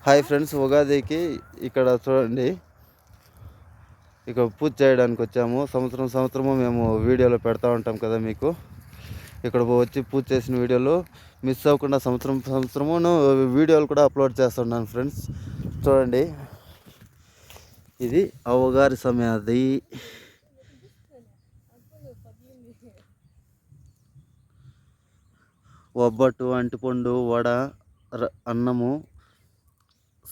Hi friends, ఉగాదికి ఇక్కడ చూడండి, ఇక పూజ చేయడానికి వచ్చాము. సంవత్సరము మేము వీడియోలో పెడతా ఉంటాం కదా మీకు. ఇక్కడ వచ్చి పూజ చేసిన వీడియోలు మిస్ అవ్వకుండా సంవత్సరము వీడియోలు కూడా అప్లోడ్ చేస్తున్నాను ఫ్రెండ్స్. చూడండి, ఇది అవ్వగారి సమాధి. ఒబ్బట్టు, అంటిపండు, వడ, అన్నము,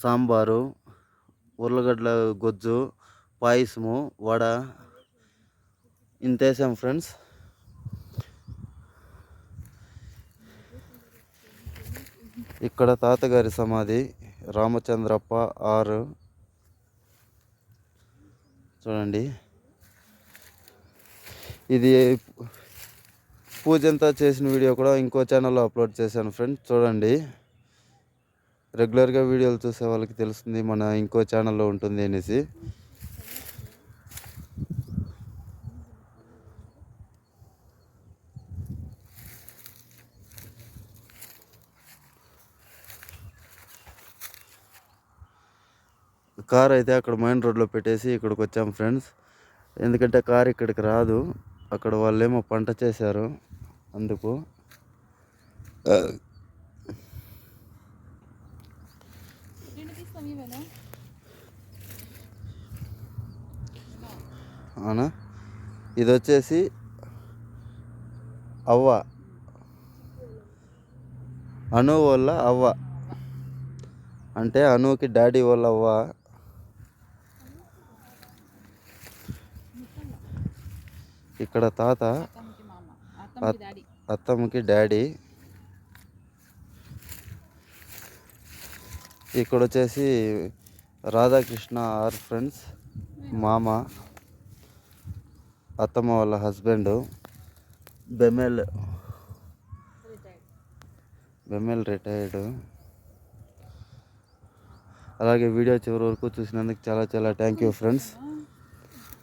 సాంబారు, ఉర్లగడ్డల గొజ్జు, పాయసము, వడ ఇంతేసాం ఫ్రెండ్స్. ఇక్కడ తాతగారి సమాధి రామచంద్రప్ప 6. చూడండి, ఇది పూజ అంతా చేసిన వీడియో కూడా ఇంకో ఛానల్లో అప్లోడ్ చేశాను ఫ్రెండ్స్. చూడండి, రెగ్యులర్గా వీడియోలు చూసే వాళ్ళకి తెలుస్తుంది మన ఇంకో ఛానల్లో ఉంటుంది అనేసి. కార్ అయితే అక్కడ మెయిన్ రోడ్లో పెట్టేసి ఇక్కడికి వచ్చాం ఫ్రెండ్స్. ఎందుకంటే కార్ ఇక్కడికి రాదు, అక్కడ వాళ్ళేమో పంట చేశారు అందుకు. అవునా, ఇది వచ్చేసి అవ్వ, అను వాళ్ళ అవ్వ, అంటే అనుకి డాడీ వాళ్ళ అవ్వ. ఇక్కడ తాత, అత్తమ్మకి డాడీ. ఇక్కడ వచ్చేసి రాధాకృష్ణ ఫ్రెండ్స్, మామ, అత్తమ్మ వాళ్ళ హస్బెండ్, బెమెల్ రిటైర్డ్. అలాగే వీడియో చివరి వరకు చూసినందుకు చాలా చాలా థ్యాంక్ యూ ఫ్రెండ్స్.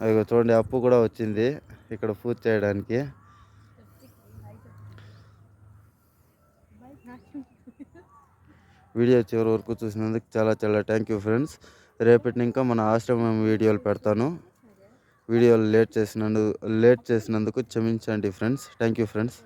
అదిగో చూడండి, అప్పు కూడా వచ్చింది ఇక్కడ పూజ చేయడానికి. వీడియో చివరి వరకు చూసినందుకు చాలా చాలా థ్యాంక్ యూ ఫ్రెండ్స్. రేపటిని ఇంకా మన ఆశ్రమం వీడియోలు పెడతాను. వీడియోలు లేట్ చేసినందుకు క్షమించండి ఫ్రెండ్స్. Thank you friends.